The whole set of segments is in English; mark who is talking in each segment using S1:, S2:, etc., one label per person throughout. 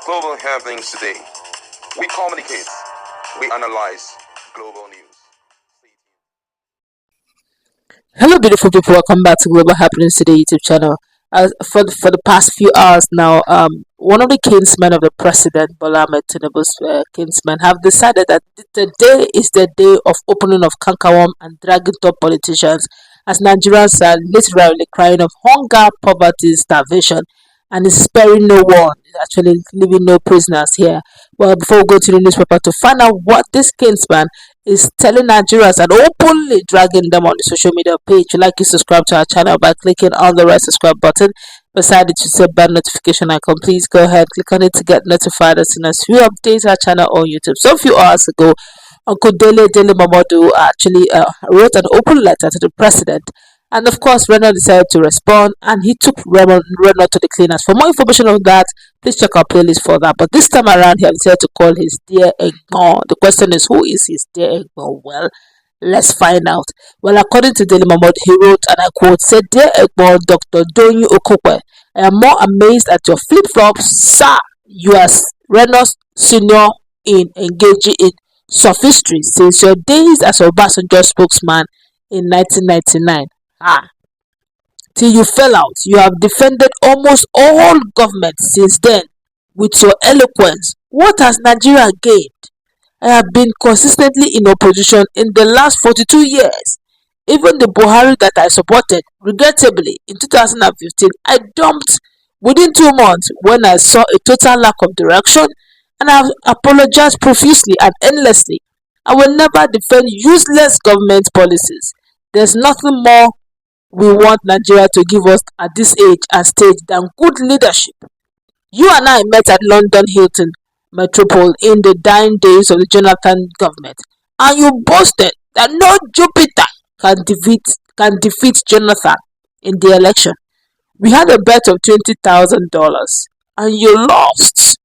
S1: Global happenings today. We communicate. We analyze global news.
S2: Hello, beautiful people. Welcome back to Global Happenings Today YouTube channel. For the past few hours now, one of the kinsmen of the president, Bola Tinubu's kinsmen, have decided that today is the day of opening of cankerworm and dragging top politicians, as Nigerians are literally crying of hunger, poverty, starvation, and is sparing no one. It's actually leaving no prisoners here. Well, before we go to the newspaper to find out what this kinsman is telling Nigerians and openly dragging them on the social media page, like you subscribe to our channel by clicking on the red subscribe button beside it to see bell notification icon. Please go ahead, click on it to get notified as soon as we update our channel on YouTube. So a few hours ago, Uncle Dele Momodu actually wrote an open letter to the president, and of course Reno decided to respond, and he took Reno to the cleaners. For more information on that, please check our playlist for that. But this time around, he has decided to call his dear Egbon. The question is, who is his dear Egbon? Well, let's find out. Well, according to Daily Mamod, he wrote, and I quote, said, "Dear Egbon, Dr Doyin Okupe, I am more amazed at your flip-flops, sir. You are Reno's senior in engaging in sophistry since your days as Obasanjo spokesman in 1999. Till you fell out, you have defended almost all governments since then with your eloquence. What has Nigeria gained? I have been consistently in opposition in the last 42 years. Even the Buhari that I supported, regrettably, in 2015, I dumped within 2 months when I saw a total lack of direction, and I have apologized profusely and endlessly. I will never defend useless government policies. There's nothing more we want Nigeria to give us at this age and stage than good leadership. You and I met at London Hilton Metropole in the dying days of the Jonathan government, and you boasted that no Jupiter can defeat Jonathan in the election. We had a bet of $20,000 and you lost.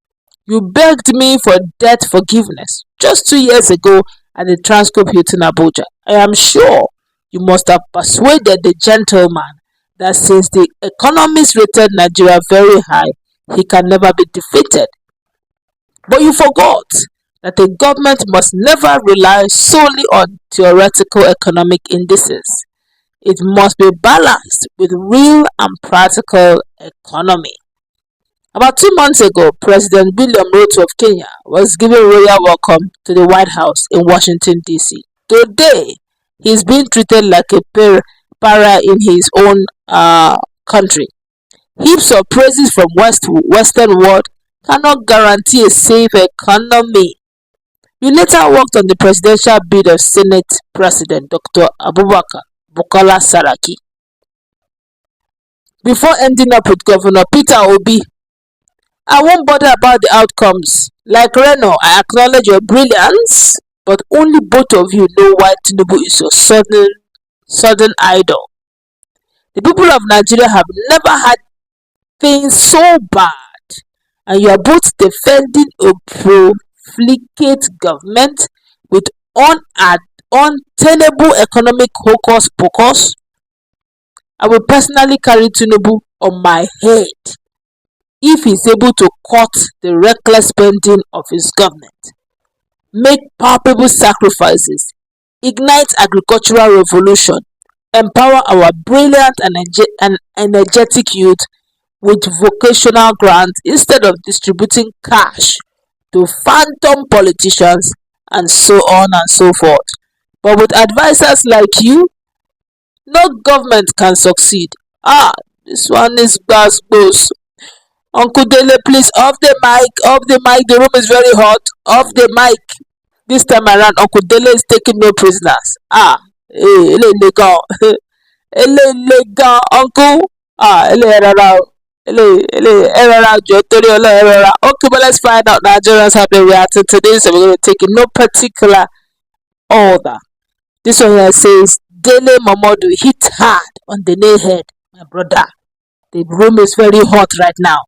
S2: You begged me for debt forgiveness just 2 years ago at the Transcorp Hilton Abuja. I am sure you must have persuaded the gentleman that since the economists rated Nigeria very high, he can never be defeated. But you forgot that the government must never rely solely on theoretical economic indices. It must be balanced with real and practical economy. About 2 months ago, President William Ruto of Kenya was given royal welcome to the White House in Washington, D.C. Today, he is being treated like a para in his own country. Heaps of praises from Western world cannot guarantee a safe economy. You later worked on the presidential bid of Senate President Dr. Abubakar Bukola Saraki, before ending up with Governor Peter Obi. I won't bother about the outcomes. Like Reno, I acknowledge your brilliance, but only both of you know why Tinubu is your southern idol. The people of Nigeria have never had things so bad, and you are both defending a profligate government with untenable economic hocus pocus. I will personally carry Tinubu on my head if he is able to cut the reckless spending of his government, make palpable sacrifices, ignite agricultural revolution, empower our brilliant and energetic youth with vocational grants instead of distributing cash to phantom politicians, and so on and so forth. But with advisors like you, no government can succeed. This one is goes. Uncle Dele, please, off the mic, the room is very hot, off the mic. This time around, Uncle Dele is taking no prisoners. Uncle, okay, but let's find out Nigerians have been reacting to this, and we're going to take in no particular order. This one here says, Dele Momodu hit hard on the nail head, my brother. The room is very hot right now.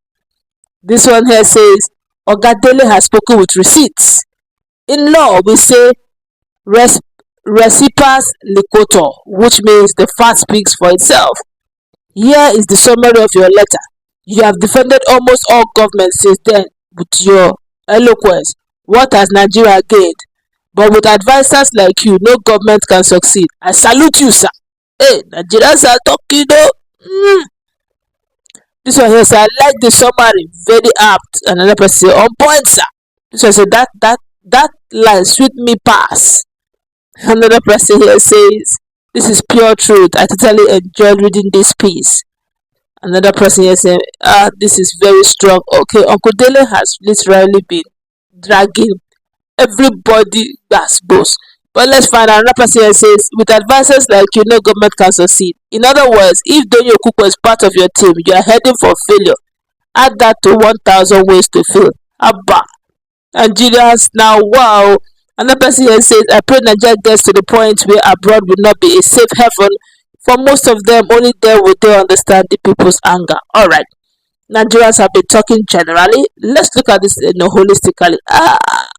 S2: This one here says, Ogadele has spoken with receipts. In law, we say recipes liquator, which means the fact speaks for itself. Here is the summary of your letter. You have defended almost all governments since then with your eloquence. What has Nigeria gained? But with advisors like you, no government can succeed. I salute you, sir. Hey, Nigerians are talking though. This one here say, I like the summary, very apt. Another person say, on point, sir. This one say, that line sweet me pass. Another person here says, this is pure truth. I totally enjoyed reading this piece. Another person here saying, this is very strong. Okay, Uncle Dele has literally been dragging everybody that's boss. But let's find out. Another person here says, with advisors like you, no government can succeed. In other words, if Doyin Okupe is part of your team, you are heading for failure. Add that to 1,000 ways to fail. Abba. Nigerians now, wow. Another person here says, I pray Nigeria gets to the point where abroad will not be a safe haven. For most of them, only there will they understand the people's anger. Alright. Nigerians have been talking generally. Let's look at this holistically.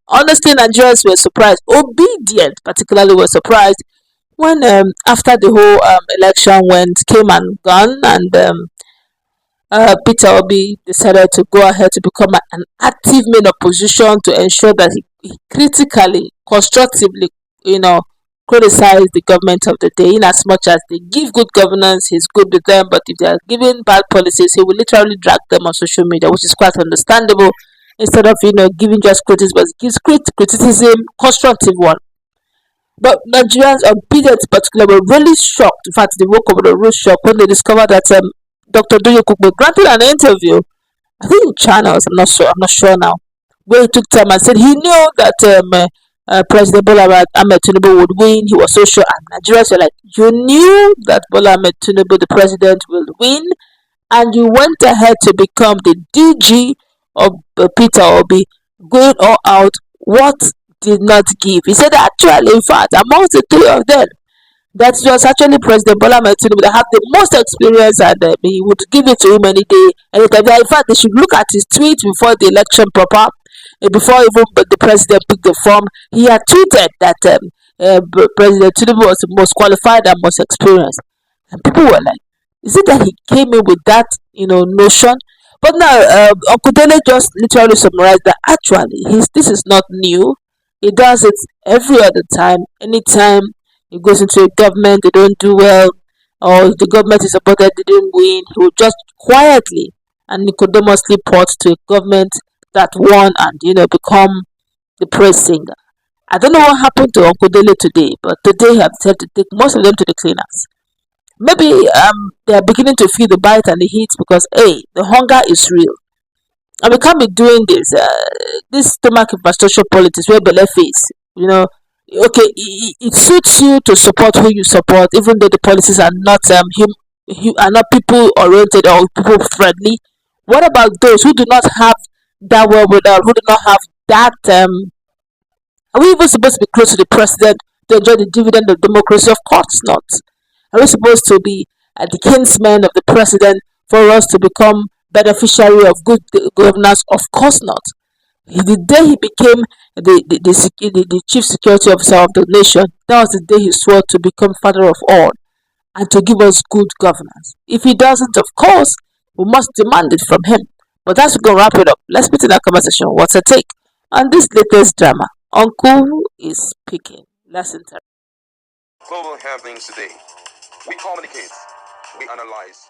S2: Honestly, Nigerians were surprised. Obedient, particularly, were surprised when after the whole election came and gone, and Peter Obi decided to go ahead to become an active main opposition to ensure that he critically, constructively, criticize the government of the day. In as much as they give good governance, he's good with them, but if they are giving bad policies, he will literally drag them on social media, which is quite understandable. Instead of giving just criticism, but gives criticism, constructive one. But Nigerians, obedient particularly, were really shocked. In fact, they woke up with a real shock when they discovered that Dr. Doyin Okupe granted an interview, I think in channels, I'm not sure now, where he took time and said he knew that President Bola Ahmed Tinubu would win. He was so sure, and Nigerians were like, you knew that Bola Ahmed Tinubu, the president, will win, and you went ahead to become the DG of Peter Obi, going all out. What did not give? He said actually, in fact, amongst the three of them, that was actually President Bola Ahmed Tinubu that had the most experience, and he would give it to him any day, anytime. In fact, they should look at his tweet before the election proper, before even the president picked the form. He had tweeted that President Tinubu was the most qualified and most experienced, and people were like, "Is it that he came in with that, notion?" But now, Uncle Dele just literally summarized that actually, this is not new. He does it every other time, anytime he goes into a government, they don't do well, or if the government is supported, they didn't win. He will just quietly and nicodemously port to a government that won and become the praise singer. I don't know what happened to Uncle Dele today, but today he has decided to take most of them to the cleaners. Maybe they are beginning to feel the bite and the heat because the hunger is real. And we can't be doing this stomach infrastructure politics where belle face, okay, it suits you to support who you support, even though the policies are not are not people oriented or people friendly. What about those who do not have that wherewithal, who do not have that? Are we even supposed to be close to the president to enjoy the dividend of democracy? Of course not. Are we supposed to be the kinsmen of the president for us to become beneficiary of good governance? Of course not. The day he became the chief security officer of the nation, that was the day he swore to become father of all and to give us good governance. If he doesn't, of course, we must demand it from him. But that's going to wrap it up. Let's meet in that conversation. What's a take on this latest drama? Uncle is speaking. Let's interact.
S1: Global happenings today. We communicate, we analyze.